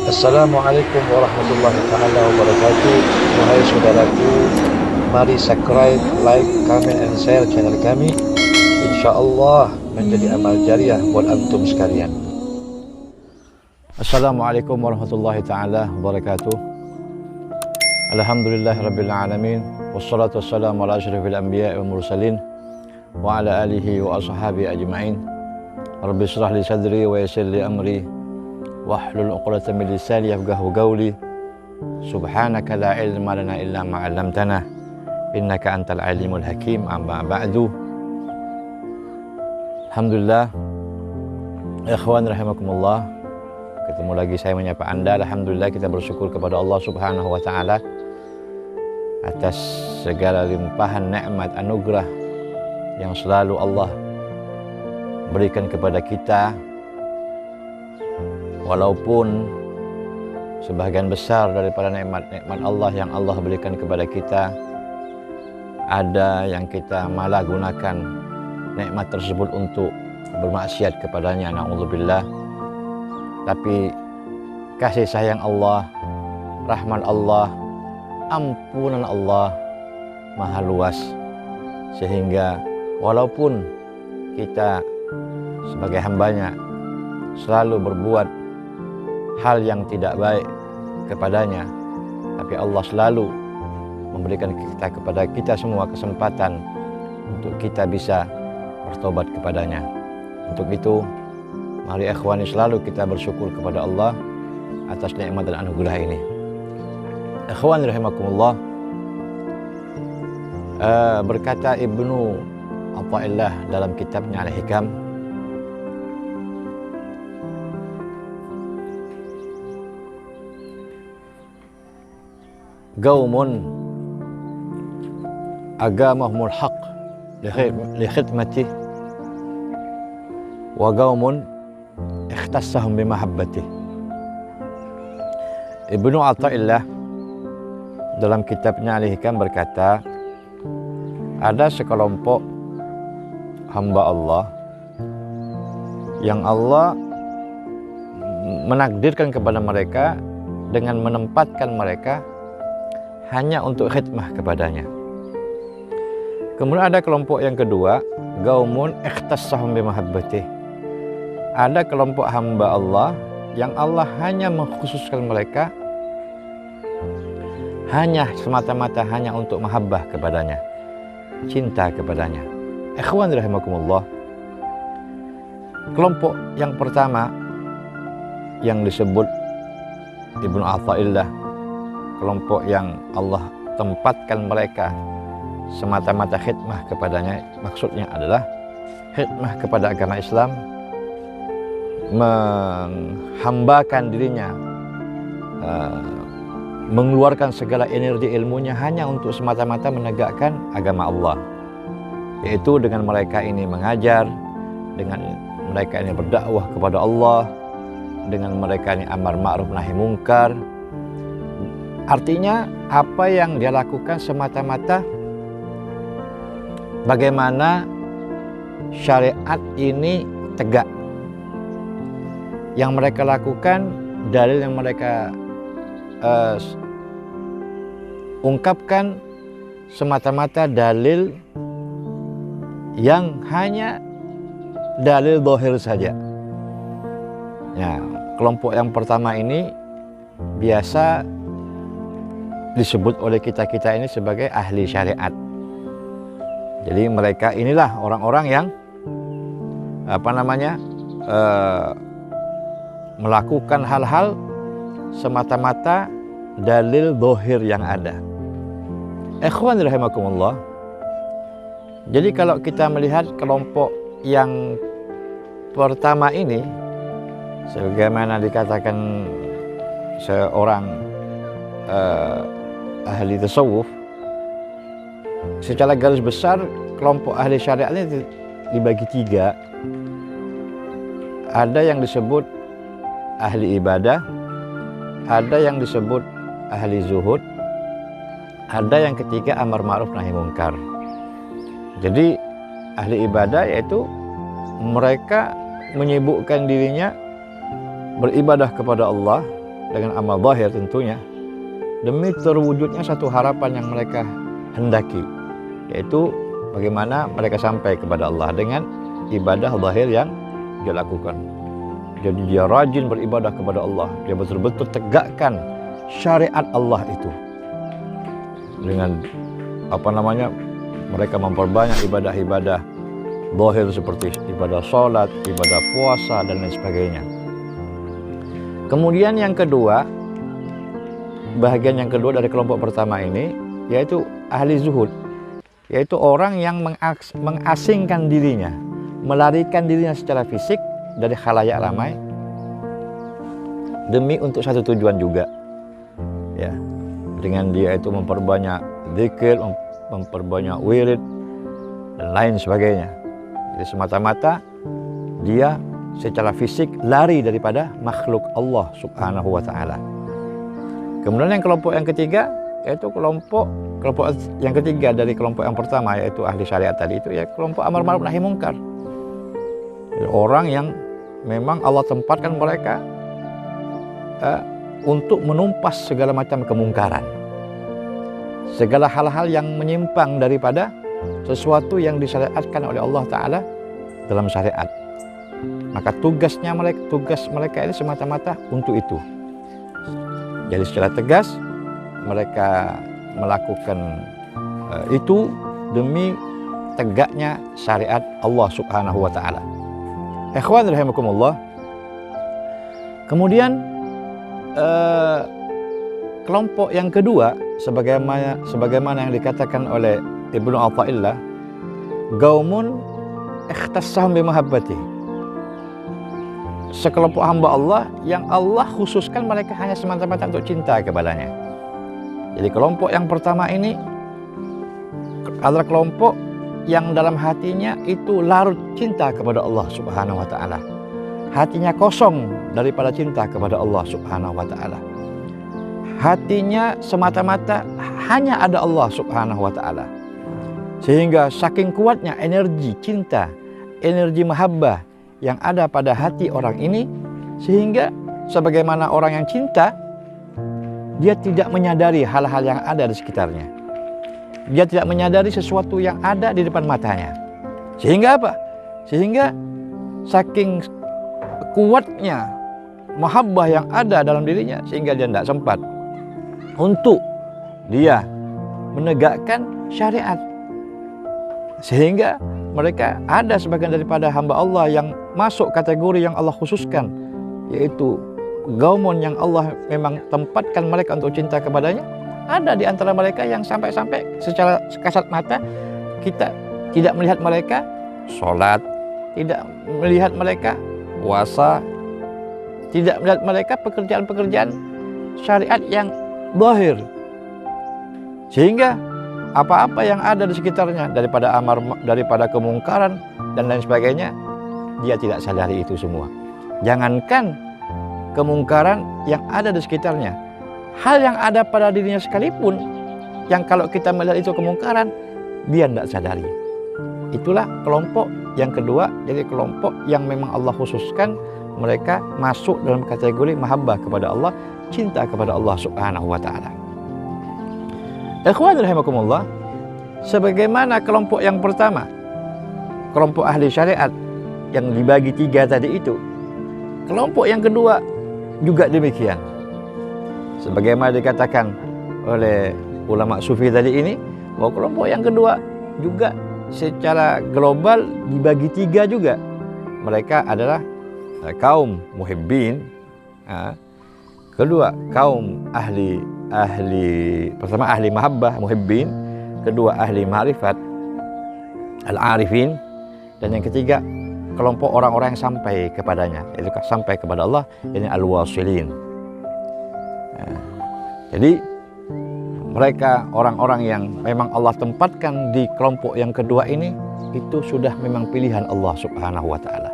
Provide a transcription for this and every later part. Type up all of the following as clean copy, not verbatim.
Assalamualaikum warahmatullahi taala wabarakatuh. Wahai saudaraku, mari subscribe, like, comment, and share channel kami. InsyaAllah menjadi amal jariah buat antum sekalian. Assalamualaikum warahmatullahi taala wabarakatuh. Alhamdulillah rabbil alamin. Wassalatu wassalamu ala asyrafil anbiya wal mursalin wa ala alihi wa ashabi ajma'in. Rabbi shrah li sadri wa yassir li amri wahlul 'uqdatam min lisani yafqahu qawli. Subhanaka la ilma lana illa ma 'allamtana innaka antal alimul hakim. Amma ba'du. Alhamdulillah, ikhwan rahimakumullah, ketemu lagi saya menyapa Anda. Alhamdulillah, kita bersyukur kepada Allah Subhanahu wa taala atas segala limpahan nikmat anugerah yang selalu Allah berikan kepada kita. Walaupun sebagian besar daripada nikmat-nikmat Allah yang Allah berikan kepada kita, ada yang kita malah gunakan nikmat tersebut untuk bermaksiat kepadanya, na'udzubillah. Tapi kasih sayang Allah, rahmat Allah, ampunan Allah maha luas, sehingga walaupun kita sebagai hambanya selalu berbuat hal yang tidak baik kepadanya, tapi Allah selalu memberikan kepada kita semua kesempatan untuk kita bisa bertobat kepadanya. Untuk itu, mari ikhwani selalu kita bersyukur kepada Allah atas nikmat dan anugerah ini. Ikhwan rahimakumullah, berkata Ibnu Athaillah dalam kitabnya Al-Hikam, qaumun agamahumul haq li khidmatih wa qaumun ikhtassahum bimahabbatih. Ibnu Athaillah dalam kitabnya Al-Hikam berkata, ada sekelompok hamba Allah yang Allah menakdirkan kepada mereka dengan menempatkan mereka hanya untuk khidmah kepadanya. Kemudian ada kelompok yang kedua, qaumun ikhtassahum bimahabbatih. Ada kelompok hamba Allah yang Allah hanya mengkhususkan mereka hanya semata-mata hanya untuk mahabbah kepadanya, cinta kepadanya. Ikhwan rahimakumullah, kelompok yang pertama yang disebut Ibnu Athaillah, kelompok yang Allah tempatkan mereka semata-mata khidmah kepadanya, maksudnya adalah khidmah kepada agama Islam, menghambakan dirinya, mengeluarkan segala energi ilmunya hanya untuk semata-mata menegakkan agama Allah, yaitu dengan mereka ini mengajar, dengan mereka ini berdakwah kepada Allah, dengan mereka ini amar ma'ruf nahi mungkar. Artinya apa yang dia lakukan semata-mata bagaimana syariat ini tegak. Yang mereka lakukan, dalil yang mereka ungkapkan semata-mata dalil yang hanya dalil zahir saja. Ya, kelompok yang pertama ini biasa disebut oleh kita-kita ini sebagai ahli syariat. Jadi mereka inilah orang-orang yang melakukan hal-hal semata-mata dalil zahir yang ada. Ikhwan rahimakumullah, jadi kalau kita melihat kelompok yang pertama ini, sebagaimana dikatakan seorang ahli tasawuf, secara garis besar kelompok ahli syariat ini dibagi tiga. Ada yang disebut ahli ibadah, ada yang disebut ahli zuhud, ada yang ketiga amar ma'ruf nahi mungkar. Jadi ahli ibadah yaitu mereka menyibukkan dirinya beribadah kepada Allah dengan amal zahir tentunya, demi terwujudnya satu harapan yang mereka hendaki, yaitu bagaimana mereka sampai kepada Allah dengan ibadah zahir yang dia lakukan. Jadi dia rajin beribadah kepada Allah, dia betul-betul tegakkan syariat Allah itu dengan mereka memperbanyak ibadah-ibadah zahir seperti ibadah sholat, ibadah puasa dan lain sebagainya. Kemudian yang kedua, bahagian yang kedua dari kelompok pertama ini, yaitu ahli zuhud, yaitu orang yang mengasingkan dirinya, melarikan dirinya secara fisik dari khalayak ramai demi untuk satu tujuan juga, ya, dengan dia itu memperbanyak zikir, memperbanyak wirid dan lain sebagainya. Jadi semata-mata dia secara fisik lari daripada makhluk Allah Subhanahu wa taala. Kemudian yang kelompok yang ketiga, yaitu kelompok yang ketiga dari kelompok yang pertama, yaitu ahli syariat tadi itu, ya kelompok amar ma'ruf nahi mungkar. Orang yang memang Allah tempatkan mereka untuk menumpas segala macam kemungkaran, segala hal-hal yang menyimpang daripada sesuatu yang disyariatkan oleh Allah Ta'ala dalam syariat. Maka tugas mereka ini semata-mata untuk itu. Jadi secara tegas mereka melakukan itu demi tegaknya syariat Allah Subhanahu wa taala. Ikhwan rahimakumullah. Kemudian kelompok yang kedua, sebagaimana yang dikatakan oleh Ibnu Athaillah, gaumun ikhtassahum bimahabbati, sekelompok hamba Allah yang Allah khususkan mereka hanya semata-mata untuk cinta kepadanya. Jadi kelompok yang pertama ini adalah kelompok yang dalam hatinya itu larut cinta kepada Allah Subhanahu wa taala. Hatinya kosong daripada cinta kepada Allah Subhanahu wa taala. Hatinya semata-mata hanya ada Allah Subhanahu wa taala. Sehingga saking kuatnya energi cinta, energi mahabbah yang ada pada hati orang ini, sehingga sebagaimana orang yang cinta, dia tidak menyadari hal-hal yang ada di sekitarnya. Dia tidak menyadari sesuatu yang ada di depan matanya. Sehingga apa? Sehingga saking kuatnya mahabbah yang ada dalam dirinya, sehingga dia tidak sempat untuk dia menegakkan syariat. Sehingga mereka ada sebagian daripada hamba Allah yang masuk kategori yang Allah khususkan, yaitu gaumun yang Allah memang tempatkan mereka untuk cinta kepadanya. Ada di antara mereka yang sampai-sampai secara kasat mata kita tidak melihat mereka sholat, tidak melihat mereka puasa, tidak melihat mereka pekerjaan-pekerjaan syariat yang zahir. Sehingga apa-apa yang ada di sekitarnya daripada kemungkaran dan lain sebagainya, dia tidak sadari itu semua. Jangankan kemungkaran yang ada di sekitarnya, hal yang ada pada dirinya sekalipun, yang kalau kita melihat itu kemungkaran, dia tidak sadari. Itulah kelompok yang kedua, jadi kelompok yang memang Allah khususkan mereka masuk dalam kategori mahabbah kepada Allah, cinta kepada Allah Subhanahu wa taala. Ikhwan rahimakumullah, sebagaimana kelompok yang pertama, kelompok ahli syariat yang dibagi tiga tadi itu, kelompok yang kedua juga demikian. Sebagaimana dikatakan oleh ulama sufi tadi ini, bahwa kelompok yang kedua juga secara global dibagi tiga juga. Mereka adalah kaum muhibbin, kedua kaum pertama ahli mahabbah muhibbin, kedua ahli ma'rifat al-arifin, dan yang ketiga kelompok orang-orang yang sampai kepadanya, yaitu sampai kepada Allah, ini al-wasilin. Jadi mereka orang-orang yang memang Allah tempatkan di kelompok yang kedua ini, itu sudah memang pilihan Allah Subhanahu wa taala.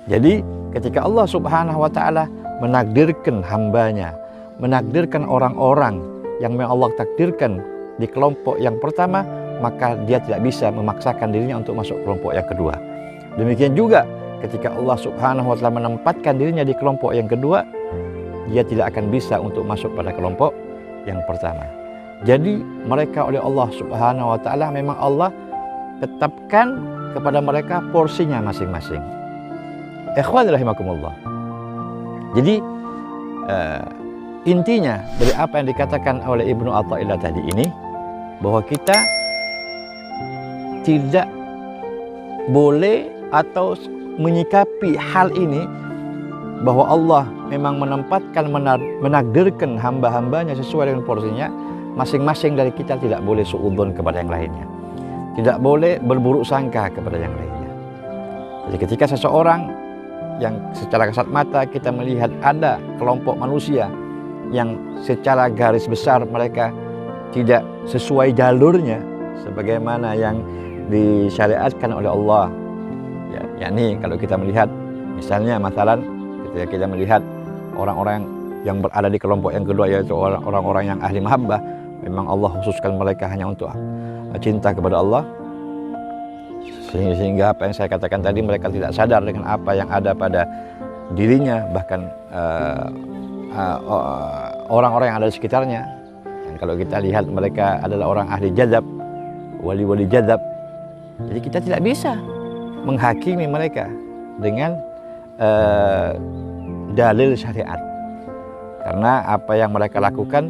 Jadi ketika Allah Subhanahu wa taala menakdirkan hambanya, menakdirkan orang-orang yang memang Allah takdirkan di kelompok yang pertama, maka dia tidak bisa memaksakan dirinya untuk masuk kelompok yang kedua. Demikian juga ketika Allah Subhanahu wa taala menempatkan dirinya di kelompok yang kedua, dia tidak akan bisa untuk masuk pada kelompok yang pertama. Jadi mereka oleh Allah Subhanahu wa taala memang Allah tetapkan kepada mereka porsinya masing-masing. Ikhwan rahimakumullah. Jadi intinya dari apa yang dikatakan oleh Ibnu Athaillah tadi ini, bahwa kita tidak boleh atau menyikapi hal ini bahwa Allah memang menempatkan, menakdirkan hamba-hambanya sesuai dengan porsinya. Masing-masing dari kita tidak boleh suudzon kepada yang lainnya, tidak boleh berburuk sangka kepada yang lainnya. Jadi ketika seseorang yang secara kasat mata kita melihat ada kelompok manusia yang secara garis besar mereka tidak sesuai jalurnya sebagaimana yang disyariatkan oleh Allah, ya, yakni kalau kita melihat misalnya masalan ketika kita melihat orang-orang yang berada di kelompok yang kedua, yaitu orang-orang yang ahli mahabbah, memang Allah khususkan mereka hanya untuk cinta kepada Allah, sehingga apa yang saya katakan tadi, mereka tidak sadar dengan apa yang ada pada dirinya, bahkan orang-orang yang ada di sekitarnya. Dan kalau kita lihat mereka adalah orang ahli jadzab, wali-wali jadzab. Jadi kita tidak bisa menghakimi mereka dengan dalil syariat, karena apa yang mereka lakukan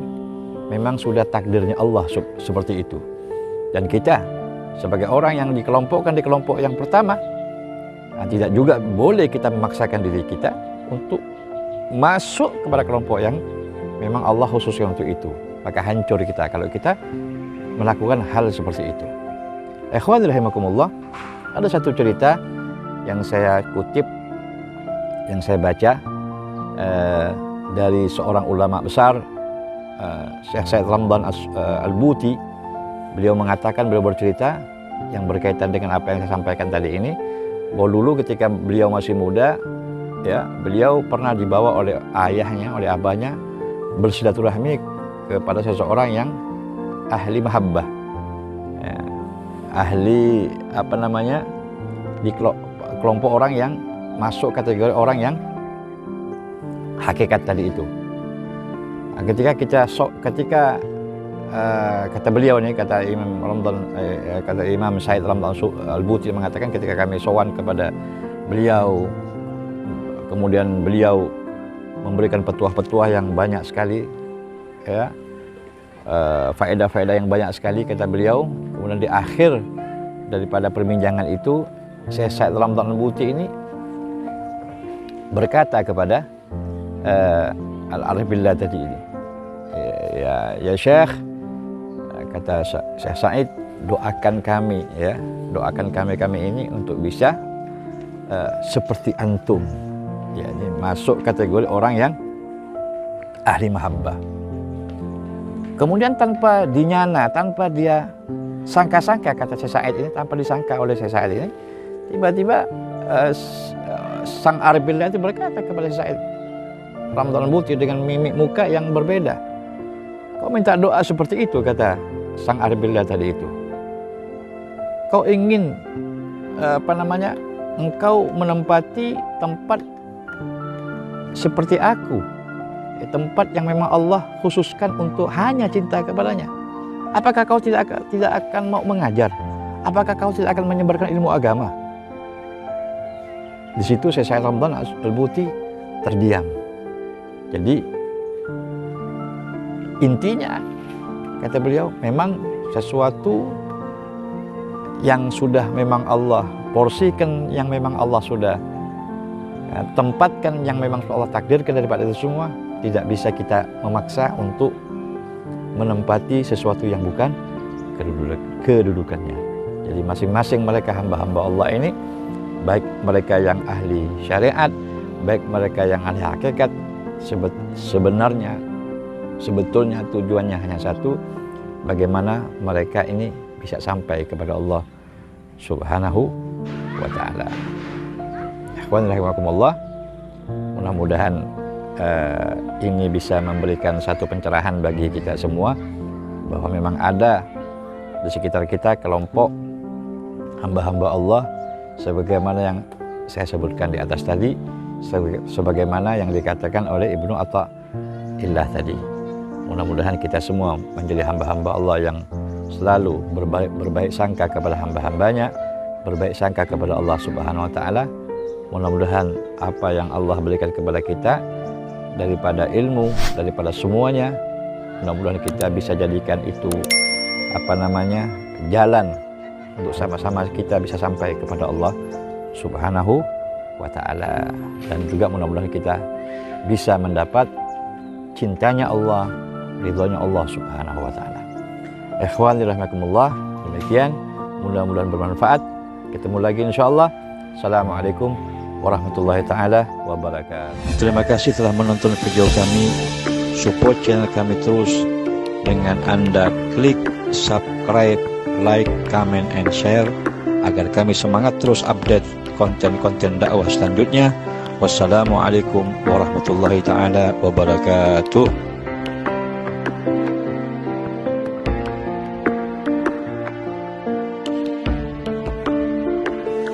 memang sudah takdirnya Allah seperti itu. Dan kita sebagai orang yang dikelompokkan di kelompok yang pertama, tidak juga boleh kita memaksakan diri kita untuk masuk kepada kelompok yang memang Allah khususkan untuk itu. Maka hancur kita kalau kita melakukan hal seperti itu. Ikhwan rahimakumullah, ada satu cerita yang saya kutip, yang saya baca dari seorang ulama besar, Syekh Said Ramdan Al-Buti. Beliau mengatakan, beliau bercerita yang berkaitan dengan apa yang saya sampaikan tadi ini, bahwa dulu ketika beliau masih muda, ya, beliau pernah dibawa oleh ayahnya, oleh abahnya bersilaturahmi kepada seseorang yang ahli mahabbah, ya, ahli apa namanya, di kelompok orang yang masuk kategori orang yang hakikat tadi itu. Nah, ketika kata beliau nih, kata Imam Said Ramdan Al-Buti mengatakan, ketika kami sowan kepada beliau, kemudian beliau memberikan petuah-petuah yang banyak sekali, ya, faedah-faedah yang banyak sekali, kata beliau. Kemudian di akhir daripada perbincangan itu, Syekh Said Ramdan Al-Buti ini berkata kepada Al-Arif Billah tadi ini, ya Syekh, kata Syekh Said, doakan kami, ya, doakan kami ini untuk bisa seperti antum, ya, ini masuk kategori orang yang ahli mahabbah. Kemudian tanpa dinyana, tanpa dia sangka-sangka, kata Syekh Said ini, tanpa disangka oleh Syekh Said ini, tiba-tiba sang Arif Billah itu berkata kepada Syekh Said Ramdan Al-Buti dengan mimik muka yang berbeda, kau minta doa seperti itu, kata sang Arif Billah tadi itu. Kau ingin engkau menempati tempat seperti aku, tempat yang memang Allah khususkan untuk hanya cinta kepadanya. Apakah kau tidak akan mau mengajar? Apakah kau tidak akan menyebarkan ilmu agama? Di situ Syekh Ramdan Al-Buti terdiam. Jadi intinya, kata beliau, memang sesuatu yang sudah memang Allah porsikan, yang memang Allah sudah tempatkan, yang memang Allah takdirkan daripada itu semua, tidak bisa kita memaksa untuk menempati sesuatu yang bukan kedudukannya. Jadi masing-masing mereka hamba-hamba Allah ini, baik mereka yang ahli syariat, baik mereka yang ahli hakikat, sebetulnya tujuannya hanya satu, bagaimana mereka ini bisa sampai kepada Allah Subhanahu wa ta'ala. Ikhwan rahimakumullah, mudah-mudahan ini bisa memberikan satu pencerahan bagi kita semua, bahwa memang ada di sekitar kita kelompok hamba-hamba Allah sebagaimana yang saya sebutkan di atas tadi, sebagaimana yang dikatakan oleh Ibnu illah tadi. Mudah-mudahan kita semua menjadi hamba-hamba Allah yang selalu berbaik sangka kepada hamba-hambanya, berbaik sangka kepada Allah Subhanahu wa Ta'ala. Mudah-mudahan apa yang Allah berikan kepada kita daripada ilmu, daripada semuanya, mudah-mudahan kita bisa jadikan itu jalan untuk sama-sama kita bisa sampai kepada Allah Subhanahu wa Ta'ala. Dan juga mudah-mudahan kita bisa mendapat cintanya Allah, ridhonya Allah Subhanahu wa Ta'ala. Ikhwan rahimakumullah, demikian, mudah-mudahan bermanfaat. Ketemu lagi insyaallah. Assalamualaikum warahmatullahi taala wabarakatuh. Terima kasih telah menonton video kami. Support channel kami terus dengan Anda klik subscribe, like, comment, and share agar kami semangat terus update konten-konten dakwah selanjutnya. Wassalamualaikum warahmatullahi taala wabarakatuh.